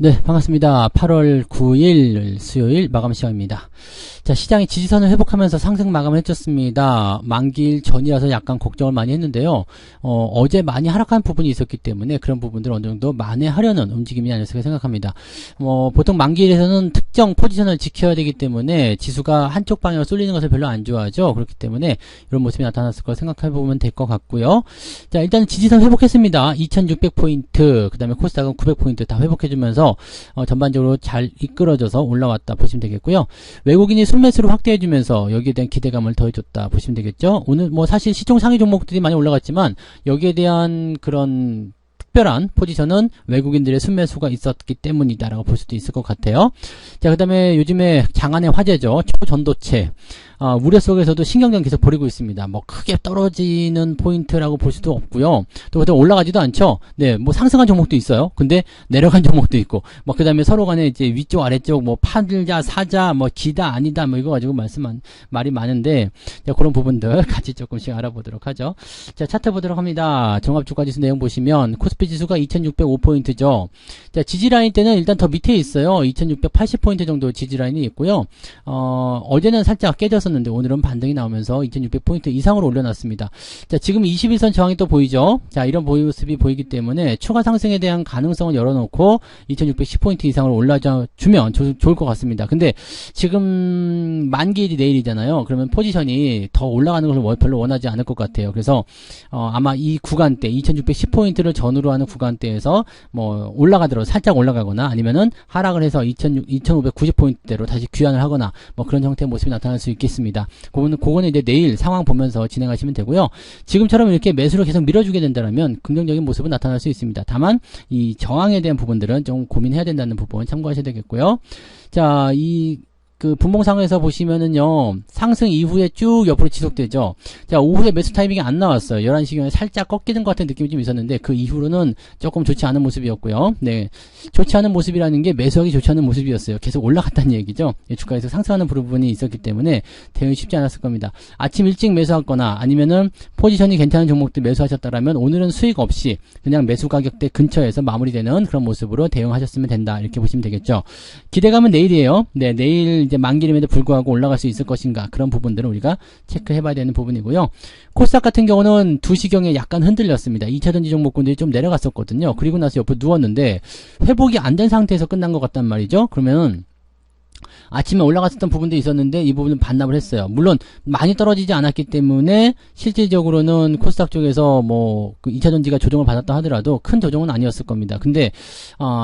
네, 반갑습니다. 8월 9일 수요일 마감 시간입니다. 자, 시장이 지지선을 회복하면서 상승 마감을 해줬습니다. 만기일 전이라서 약간 걱정을 많이 했는데요. 어제 많이 하락한 부분이 있었기 때문에 그런 부분들 어느 정도 만회하려는 움직임이 아니었을까 생각합니다. 보통 만기일에서는 특정 포지션을 지켜야 되기 때문에 지수가 한쪽 방향으로 쏠리는 것을 별로 안 좋아하죠. 그렇기 때문에 이런 모습이 나타났을 걸 생각해보면 될 것 같고요. 자, 일단 지지선 회복했습니다. 2600포인트, 그 다음에 코스닥은 900포인트 다 회복해주면서 전반적으로 잘 이끌어져서 올라왔다 보시면 되겠고요. 외국인이 순매수로 확대해주면서 여기에 대한 기대감을 더해줬다 보시면 되겠죠. 오늘 사실 시총 상위 종목들이 많이 올라갔지만 여기에 대한 그런 특별한 포지션은 외국인들의 순매수가 있었기 때문이다라고 볼 수도 있을 것 같아요. 자, 그 다음에 요즘에 장안의 화제죠. 초전도체. 우려 속에서도 신경전 계속 벌이고 있습니다. 크게 떨어지는 포인트라고 볼 수도 없고요. 또 그때 올라가지도 않죠. 네, 상승한 종목도 있어요. 근데 내려간 종목도 있고, 그 다음에 서로 간에 이제 위쪽 아래쪽 팔자 사자 기다 아니다 이거 가지고 말이 많은데, 자, 그런 부분들 같이 조금씩 알아보도록 하죠. 자, 차트 보도록 합니다. 종합주가지수 내용 보시면 코스피 지수가 2605포인트죠. 자, 지지라인 때는 일단 더 밑에 있어요. 2680포인트 정도 지지라인이 있고요. 어제는 살짝 깨졌었는데 오늘은 반등이 나오면서 2600포인트 이상으로 올려놨습니다. 자, 지금 21선 저항이 또 보이죠. 자, 이런 모습이 보이기 때문에 추가 상승에 대한 가능성을 열어놓고 2610포인트 이상으로 올라주면 좋을 것 같습니다. 근데 지금 만기일이 내일이잖아요. 그러면 포지션이 더 올라가는 것을 별로 원하지 않을 것 같아요. 그래서 아마 이 구간대 2610포인트를 전후로 하는 구간대에서 올라가더라도 살짝 올라가거나 아니면은 하락을 해서 2590포인트대로 다시 귀환을 하거나 그런 형태의 모습이 나타날 수 있겠습니다. 그거는 이제 내일 상황 보면서 진행하시면 되고요. 지금처럼 이렇게 매수를 계속 밀어주게 된다면 긍정적인 모습은 나타날 수 있습니다. 다만 이 저항에 대한 부분들은 좀 고민해야 된다는 부분 참고하셔야 되겠고요. 자, 분봉상에서 보시면은요, 상승 이후에 쭉 옆으로 지속되죠. 자, 오후에 매수 타이밍이 안 나왔어요. 11시경에 살짝 꺾이는 것 같은 느낌이 좀 있었는데, 그 이후로는 조금 좋지 않은 모습이었고요. 네. 좋지 않은 모습이라는 게 매수하기 좋지 않은 모습이었어요. 계속 올라갔다는 얘기죠. 주가에서 상승하는 부분이 있었기 때문에 대응이 쉽지 않았을 겁니다. 아침 일찍 매수하거나 아니면은 포지션이 괜찮은 종목들 매수하셨다라면 오늘은 수익 없이 그냥 매수 가격대 근처에서 마무리되는 그런 모습으로 대응하셨으면 된다. 이렇게 보시면 되겠죠. 기대감은 내일이에요. 네, 내일 이제 만기림에도 불구하고 올라갈 수 있을 것인가 그런 부분들은 우리가 체크해봐야 되는 부분이고요. 코스닥 같은 경우는 2시경에 약간 흔들렸습니다. 2차전지 종목군들이 좀 내려갔었거든요. 그리고 나서 옆으로 누웠는데 회복이 안 된 상태에서 끝난 것 같단 말이죠. 그러면 아침에 올라갔었던 부분도 있었는데 이 부분은 반납을 했어요. 물론 많이 떨어지지 않았기 때문에 실질적으로는 코스닥 쪽에서 2차전지가 조정을 받았다 하더라도 큰 조정은 아니었을 겁니다. 근데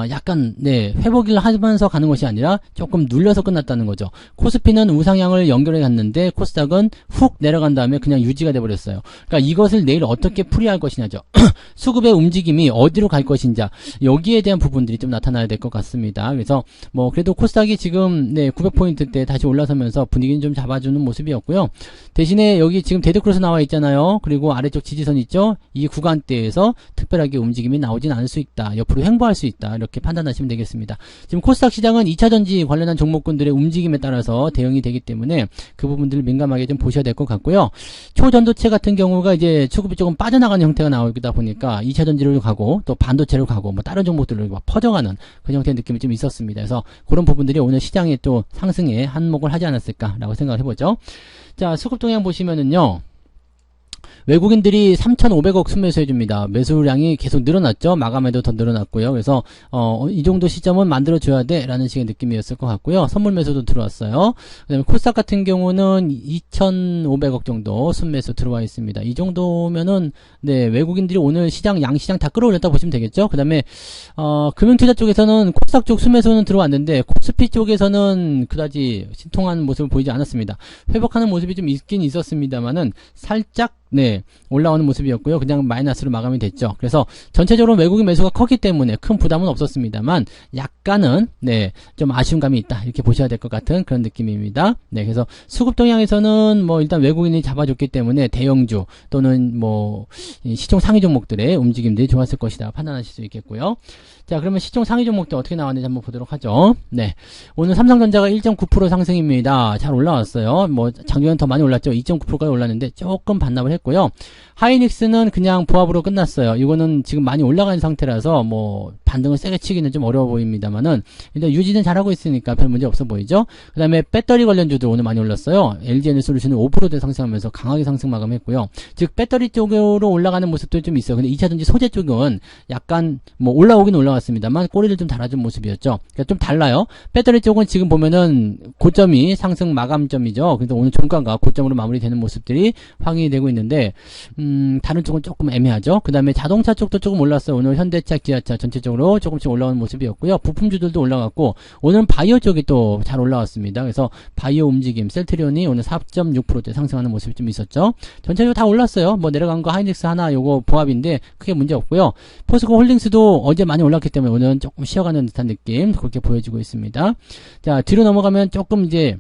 약간 회복을 하면서 가는 것이 아니라 조금 눌려서 끝났다는 거죠. 코스피는 우상향을 연결해 갔는데 코스닥은 훅 내려간 다음에 그냥 유지가 돼버렸어요. 그러니까 이것을 내일 어떻게 풀이할 것이냐죠. 수급의 움직임이 어디로 갈 것인지 여기에 대한 부분들이 좀 나타나야 될 것 같습니다. 그래서 그래도 코스닥이 지금 900포인트대 다시 올라서면서 분위기는 좀 잡아주는 모습이었고요. 대신에 여기 지금 데드크로스 나와 있잖아요. 그리고 아래쪽 지지선 있죠. 이 구간대에서 특별하게 움직임이 나오진 않을 수 있다. 옆으로 횡보할 수 있다. 이렇게 판단하시면 되겠습니다. 지금 코스닥 시장은 2차전지 관련한 종목군들의 움직임에 따라서 대응이 되기 때문에 그 부분들을 민감하게 좀 보셔야 될 것 같고요. 초전도체 같은 경우가 이제 수급이 조금 빠져나가는 형태가 나오다 보니까 2차전지로 가고 또 반도체로 가고 다른 종목들로 퍼져가는 그 형태의 느낌이 좀 있었습니다. 그래서 그런 부분들이 오늘 시장에 또 상승에 한몫을 하지 않았을까라고 생각을 해보죠. 자, 수급 동향 보시면은요. 외국인들이 3,500억 순매수 해줍니다. 매수량이 계속 늘어났죠. 마감에도 더 늘어났고요. 그래서 이 정도 시점은 만들어줘야 돼 라는 식의 느낌이었을 것 같고요. 선물 매수도 들어왔어요. 그 다음에 코스닥 같은 경우는 2,500억 정도 순매수 들어와 있습니다. 이 정도면은 외국인들이 오늘 양시장 다 끌어올렸다 보시면 되겠죠. 그 다음에 금융투자 쪽에서는 코스닥 쪽 순매수는 들어왔는데 코스피 쪽에서는 그다지 신통한 모습을 보이지 않았습니다. 회복하는 모습이 좀 있긴 있었습니다만은 살짝 올라오는 모습이었고요. 그냥 마이너스로 마감이 됐죠. 그래서 전체적으로 외국인 매수가 컸기 때문에 큰 부담은 없었습니다만 약간은 좀 아쉬운 감이 있다. 이렇게 보셔야 될 것 같은 그런 느낌입니다. 그래서 수급 동향에서는 일단 외국인이 잡아줬기 때문에 대형주 또는 시총 상위 종목들의 움직임들이 좋았을 것이다. 판단하실 수 있겠고요. 자, 그러면 시총 상위 종목들 어떻게 나왔는지 한번 보도록 하죠. 오늘 삼성전자가 1.9% 상승입니다. 잘 올라왔어요. 작년엔 더 많이 올랐죠. 2.9%까지 올랐는데 조금 반납을 했고요. 하이닉스는 그냥 보합으로 끝났어요. 이거는 지금 많이 올라간 상태라서 반등을 세게 치기는 좀 어려워 보입니다만은 일단 유지는 잘하고 있으니까 별 문제 없어 보이죠. 그 다음에 배터리 관련주도 오늘 많이 올랐어요. LG에너지솔루션은 5%대 상승하면서 강하게 상승 마감했고요. 즉 배터리 쪽으로 올라가는 모습도 좀 있어요. 근데 2차전지 소재 쪽은 약간 뭐 올라오긴 올라갔습니다만 꼬리를 좀 달아준 모습이었죠. 그러니까 좀 달라요. 배터리 쪽은 지금 보면은 고점이 상승 마감점이죠. 그래서 오늘 종가가 고점으로 마무리되는 모습들이 확인이 되고 있는데 다른 쪽은 조금 애매하죠. 그 다음에 자동차 쪽도 조금 올랐어요. 오늘 현대차, 기아차 전체적으로 조금씩 올라오는 모습이었고요. 부품주들도 올라갔고 오늘은 바이오 쪽이 또 잘 올라왔습니다. 그래서 바이오 움직임, 셀트리온이 오늘 4.6%대 상승하는 모습이 좀 있었죠. 전체적으로 다 올랐어요. 뭐 내려간 거 하이닉스 하나 요거 보합인데 크게 문제 없고요. 포스코 홀딩스도 어제 많이 올랐기 때문에 오늘은 조금 쉬어가는 듯한 느낌 그렇게 보여지고 있습니다. 자, 뒤로 넘어가면 조금 이제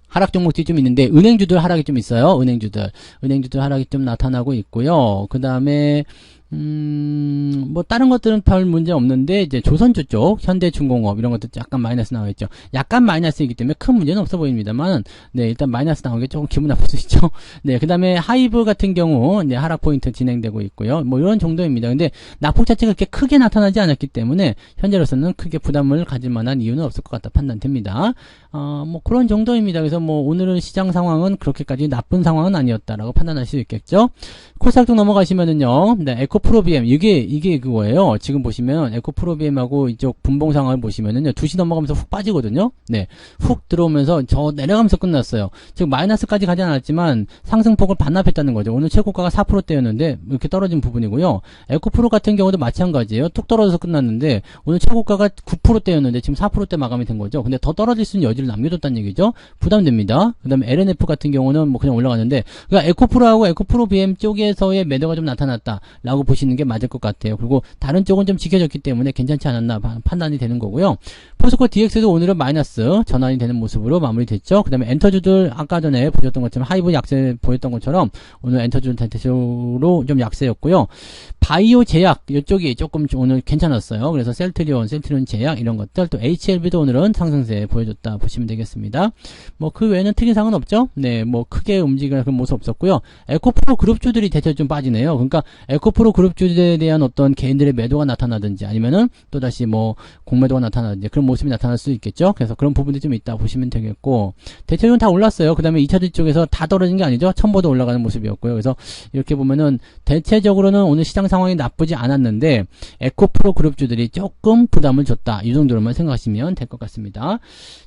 하락 종목들이 좀 있는데 은행주들 하락이 좀 있어요. 은행주들 하락이 좀 나타나고 있고요. 그 다음에 뭐 다른 것들은 별 문제 없는데 이제 조선주 쪽 현대중공업 이런 것도 약간 마이너스 나와 있죠. 약간 마이너스이기 때문에 큰 문제는 없어 보입니다만 네, 일단 마이너스 나온 게 조금 기분 나쁠 수 있죠. 네, 그다음에 하이브 같은 경우 네, 하락 포인트 진행되고 있고요. 뭐 이런 정도입니다. 근데 낙폭 자체가 그렇게 크게 나타나지 않았기 때문에 현재로서는 크게 부담을 가질 만한 이유는 없을 것 같다 판단됩니다. 뭐 그런 정도입니다. 그래서 뭐 오늘은 시장 상황은 그렇게까지 나쁜 상황은 아니었다라고 판단할 수 있겠죠. 코스닥 쪽 넘어가시면은요. 네, 에코프로비엠 이게 그거예요. 지금 보시면 에코프로비엠하고 이쪽 분봉 상황을 보시면은요. 2시 넘어가면서 훅 빠지거든요. 네. 훅 들어오면서 저 내려가면서 끝났어요. 즉 마이너스까지 가지 않았지만 상승폭을 반납했다는 거죠. 오늘 최고가가 4%대였는데 이렇게 떨어진 부분이고요. 에코프로 같은 경우도 마찬가지예요. 툭 떨어져서 끝났는데 오늘 최고가가 9%대였는데 지금 4%대 마감이 된 거죠. 근데 더 떨어질 수 있는 여지를 남겨뒀다는 얘기죠. 부담됩니다. 그 다음에 LNF 같은 경우는 뭐 그냥 올라가는데 그러니까 에코프로하고 에코프로비엠 쪽에서의 매도가 좀 나타났다 라고 보시는 게 맞을 것 같아요. 그리고 다른 쪽은 좀 지켜졌기 때문에 괜찮지 않았나 판단이 되는 거고요. 포스코 DX도 오늘은 마이너스 전환이 되는 모습으로 마무리됐죠. 그 다음에 엔터주들 아까 전에 보셨던 것처럼 하이브 약세 보였던 것처럼 오늘 엔터주는 대체적으로 좀 약세였고요. 바이오 제약 이쪽이 조금 오늘 괜찮았어요. 그래서 셀트리온 제약 이런 것들 또 HLB도 오늘은 상승세 보여줬다 보시면 되겠습니다. 뭐 그 외에는 특이사항은 없죠. 네, 뭐 크게 움직이는 그런 모습 없었고요. 에코프로 그룹주들이 대체로 좀 빠지네요. 그러니까 에코프로 그룹주들에 대한 어떤 개인들의 매도가 나타나든지 아니면은 또다시 뭐 공매도가 나타나든지 그런 모습이 나타날 수 있겠죠. 그래서 그런 부분들이 좀 있다 보시면 되겠고 대체적으로 다 올랐어요. 그 다음에 2차전 쪽에서 다 떨어진 게 아니죠. 첨보도 올라가는 모습이었고요. 그래서 이렇게 보면은 대체적으로는 오늘 시장 상황이 나쁘지 않았는데 에코프로 그룹주들이 조금 부담을 줬다. 이 정도로만 생각하시면 될 것 같습니다.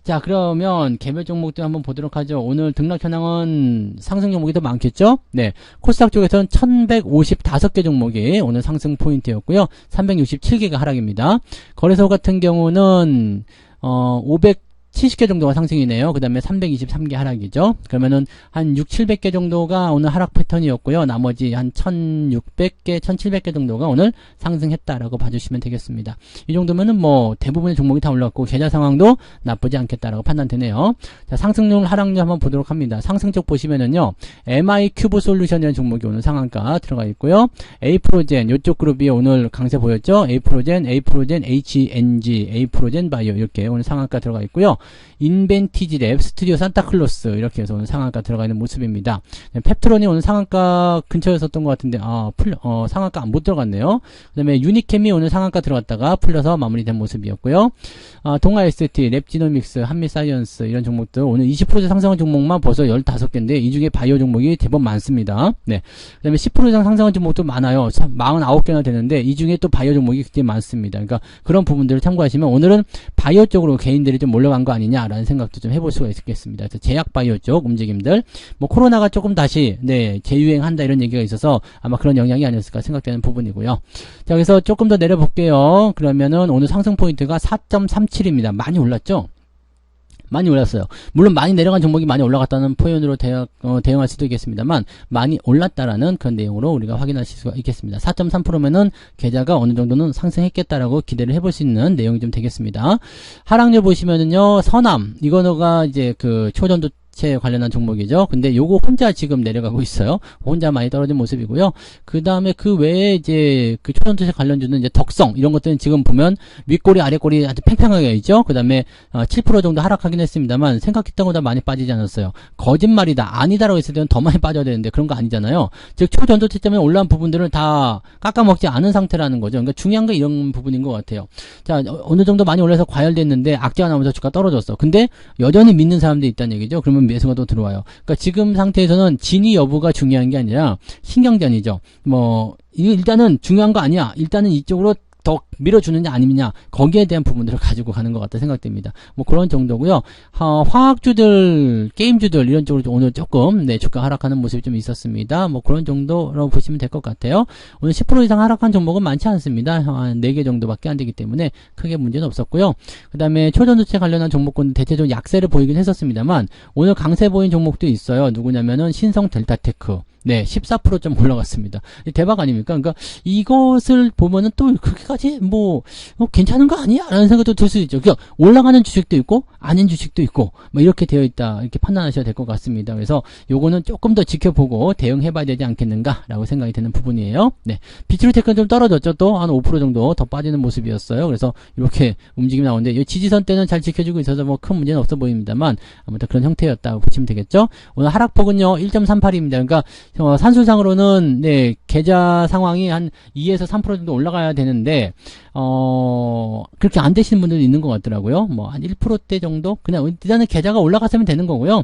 자, 그러면 개별 종목들 한번 보도록 하죠. 오늘 등락 현황은 상승 종목이 더 많겠죠? 네. 코스닥 쪽에서는 1155개 종목이 오늘 상승 포인트였고요. 367개가 하락입니다. 거래소 같은 경우는 570개 정도가 상승이네요. 그 다음에 323개 하락이죠. 그러면은 한 700개 정도가 오늘 하락 패턴이었고요. 나머지 한 1600개, 1700개 정도가 오늘 상승했다라고 봐주시면 되겠습니다. 이 정도면은 뭐 대부분의 종목이 다 올랐고 계좌 상황도 나쁘지 않겠다라고 판단되네요. 자, 상승률 하락률 한번 보도록 합니다. 상승 쪽 보시면은요. MI 큐브 솔루션이라는 종목이 오늘 상한가 들어가 있고요. 에이프로젠 이쪽 그룹이 오늘 강세 보였죠. 에이프로젠, HNG, 에이프로젠 바이오 이렇게 오늘 상한가 들어가 있고요. 인벤티지랩, 스튜디오 산타클로스 이렇게 해서 오늘 상한가 들어가 있는 모습입니다. 펩트론이 오늘 상한가 근처였었던 것 같은데 상한가 못 들어갔네요. 그 다음에 유니캠이 오늘 상한가 들어갔다가 풀려서 마무리된 모습이었고요. 동아 ST, 랩지노믹스, 한미사이언스 이런 종목들 오늘 20% 상승한 종목만 벌써 15개인데 이 중에 바이오 종목이 제법 많습니다. 네. 그 다음에 10% 이상 상승한 종목도 많아요. 49개나 되는데 이 중에 또 바이오 종목이 굉장히 많습니다. 그러니까 그런 부분들을 참고하시면 오늘은 바이오 쪽으로 개인들이 좀 몰려간 거 아니냐라는 생각도 좀 해볼 수가 있겠습니다. 그래서 제약 바이오 쪽 움직임들, 뭐 코로나가 조금 다시 재유행한다 이런 얘기가 있어서 아마 그런 영향이 아니었을까 생각되는 부분이고요. 자, 그래서 조금 더 내려볼게요. 그러면은 오늘 상승 포인트가 4.37입니다. 많이 올랐죠? 많이 올랐어요. 물론 많이 내려간 종목이 많이 올라갔다는 표현으로 대응할 수도 있겠습니다만 많이 올랐다라는 그런 내용으로 우리가 확인하실 수가 있겠습니다. 4.3%면은 계좌가 어느 정도는 상승했겠다라고 기대를 해볼 수 있는 내용이 좀 되겠습니다. 하락률 보시면은요. 서남 이거가 이제 그 초전도 전도체 관련한 종목이죠. 근데 요거 혼자 지금 내려가고 있어요. 혼자 많이 떨어진 모습이고요. 그 다음에 그 외에 이제 그 초전도체 관련주는 이제 덕성 이런 것들은 지금 보면 윗꼬리 아랫꼬리 아주 팽팽하게 있죠. 그 다음에 7% 정도 하락하긴 했습니다만 생각했던 것보다 많이 빠지지 않았어요. 거짓말이다 아니다라고 했을 때는 더 많이 빠져야 되는데 그런 거 아니잖아요. 즉 초전도체 때문에 올라온 부분들을 다 깎아먹지 않은 상태라는 거죠. 그러니까 중요한 건 이런 부분인 것 같아요. 자, 어느 정도 많이 올라서 과열됐는데 악재가 나오면서 주가 떨어졌어. 근데 여전히 믿는 사람들이 있다는 얘기죠. 그러면 매수가 또 들어와요. 그러니까 지금 상태에서는 진위 여부가 중요한 게 아니라 신경전이죠. 일단은 중요한 거 아니야. 일단은 이쪽으로 더 밀어주느냐 아니냐 거기에 대한 부분들을 가지고 가는 것 같다 생각됩니다. 그런 정도고요. 화학주들, 게임주들 이런 쪽으로 오늘 조금 주가 하락하는 모습이 좀 있었습니다. 그런 정도로 보시면 될 것 같아요. 오늘 10% 이상 하락한 종목은 많지 않습니다. 한 4개 정도밖에 안 되기 때문에 크게 문제는 없었고요. 그 다음에 초전도체 관련한 종목군은 대체적으로 약세를 보이긴 했었습니다만 오늘 강세 보인 종목도 있어요. 누구냐면은 신성 델타테크. 14% 좀 올라갔습니다. 대박 아닙니까? 그러니까 이것을 보면은 또 그렇게까지 괜찮은 거 아니야? 라는 생각도 들 수 있죠. 그러니까 올라가는 주식도 있고 아닌 주식도 있고 이렇게 되어 있다. 이렇게 판단하셔야 될 것 같습니다. 그래서 요거는 조금 더 지켜보고 대응해봐야 되지 않겠는가라고 생각이 드는 부분이에요. 비트루테크는 좀 떨어졌죠. 또 한 5% 정도 더 빠지는 모습이었어요. 그래서 이렇게 움직임이 나오는데 이 지지선 때는 잘 지켜주고 있어서 큰 문제는 없어 보입니다만 아무튼 그런 형태였다고 보시면 되겠죠. 오늘 하락폭은요 1.38입니다. 그러니까 산술상으로는 계좌 상황이 한 2에서 3% 정도 올라가야 되는데 그렇게 안 되시는 분들도 있는 것 같더라고요. 한 1%대 정도 그냥 일단은 계좌가 올라갔으면 되는 거고요.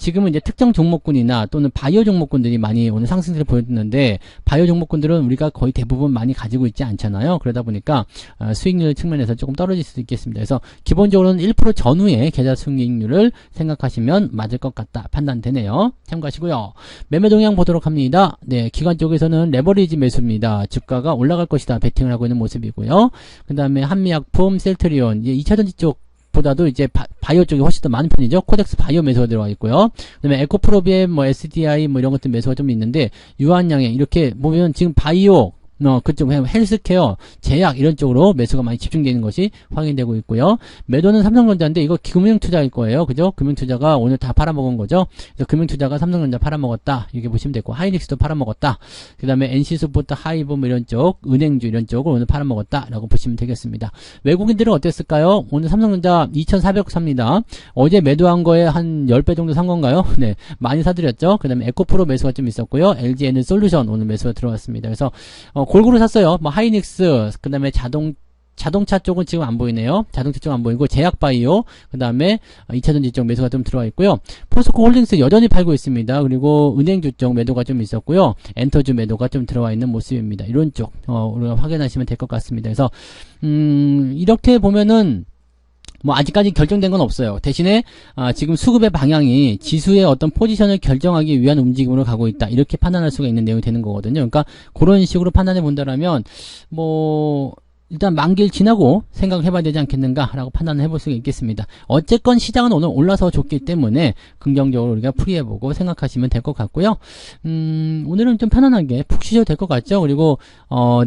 지금은 이제 특정 종목군이나 또는 바이오 종목군들이 많이 오늘 상승세를 보여주는데 바이오 종목군들은 우리가 거의 대부분 많이 가지고 있지 않잖아요. 그러다 보니까 수익률 측면에서 조금 떨어질 수도 있겠습니다. 그래서 기본적으로는 1% 전후의 계좌 수익률을 생각하시면 맞을 것 같다 판단되네요. 참고하시고요. 매매 동향 보도록 합니다. 기관 쪽에서는 레버리지 매수입니다. 주가가 올라갈 것이다 베팅을 하고 있는 모습이고요. 그 다음에 한미약품, 셀트리온, 2차전지 쪽 보다도 이제 바이오 쪽이 훨씬 더 많은 편이죠. 코덱스 바이오 매수가 들어가 있고요. 그 다음에 에코프로비엠, SDI 이런 것들 매수가 좀 있는데 유한양행 이렇게 보면 지금 바이오 그쪽 헬스케어, 제약 이런 쪽으로 매수가 많이 집중되는 것이 확인되고 있고요. 매도는 삼성전자인데 이거 금융투자일 거예요. 그죠? 금융투자가 오늘 다 팔아먹은 거죠. 그래서 금융투자가 삼성전자 팔아먹었다. 이렇게 보시면 되고 하이닉스도 팔아먹었다. 그 다음에 NC소프트, 하이브 이런 쪽, 은행주 이런 쪽을 오늘 팔아먹었다. 라고 보시면 되겠습니다. 외국인들은 어땠을까요? 오늘 삼성전자 2,400 삽니다. 어제 매도한 거에 한 10배 정도 산 건가요? 많이 사드렸죠. 그 다음에 에코프로 매수가 좀 있었고요. LG에너솔루션 오늘 매수가 들어왔습니다. 그래서 골고루 샀어요. 하이닉스, 그 다음에 자동차 쪽은 지금 안 보이네요. 자동차 쪽 안 보이고, 제약바이오, 그 다음에 2차전지 쪽 매수가 좀 들어와 있고요. 포스코 홀딩스 여전히 팔고 있습니다. 그리고 은행주 쪽 매도가 좀 있었고요. 엔터주 매도가 좀 들어와 있는 모습입니다. 이런 쪽, 우리가 확인하시면 될 것 같습니다. 그래서, 이렇게 보면은, 아직까지 결정된 건 없어요. 대신에 지금 수급의 방향이 지수의 어떤 포지션을 결정하기 위한 움직임으로 가고 있다. 이렇게 판단할 수가 있는 내용이 되는 거거든요. 그러니까 그런 식으로 판단해 본다라면 일단 만기를 지나고 생각을 해봐야 되지 않겠는가라고 판단을 해볼 수가 있겠습니다. 어쨌건 시장은 오늘 올라서 줬기 때문에 긍정적으로 우리가 풀이해보고 생각하시면 될 것 같고요. 오늘은 좀 편안하게 푹 쉬셔도 될 것 같죠. 그리고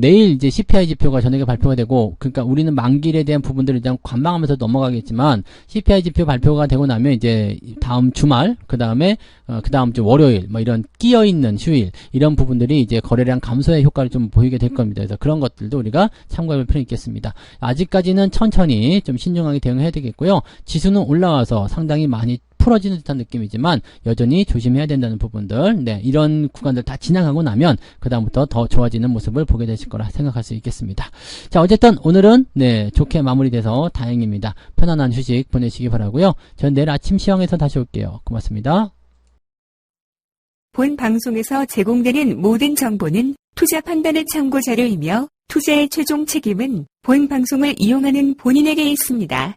내일 이제 CPI 지표가 저녁에 발표가 되고, 그러니까 우리는 만기일에 대한 부분들을 일단 관망하면서 넘어가겠지만 CPI 지표 발표가 되고 나면 이제 다음 주말, 그 다음에 그 다음 주 월요일 이런 끼어있는 휴일 이런 부분들이 이제 거래량 감소의 효과를 좀 보이게 될 겁니다. 그래서 그런 것들도 우리가 참고해볼 필요는 있겠습니다. 아직까지는 천천히 좀 신중하게 대응해야 되겠고요. 지수는 올라와서 상당히 많이 풀어지는 듯한 느낌이지만 여전히 조심해야 된다는 부분들, 이런 구간들 다 지나가고 나면 그 다음부터 더 좋아지는 모습을 보게 되실 거라 생각할 수 있겠습니다. 자, 어쨌든 오늘은 좋게 마무리돼서 다행입니다. 편안한 휴식 보내시기 바라고요. 전 내일 아침 시황에서 다시 올게요. 고맙습니다. 본 방송에서 제공되는 모든 정보는 투자 판단의 참고 자료이며 투자의 최종 책임은 본 방송을 이용하는 본인에게 있습니다.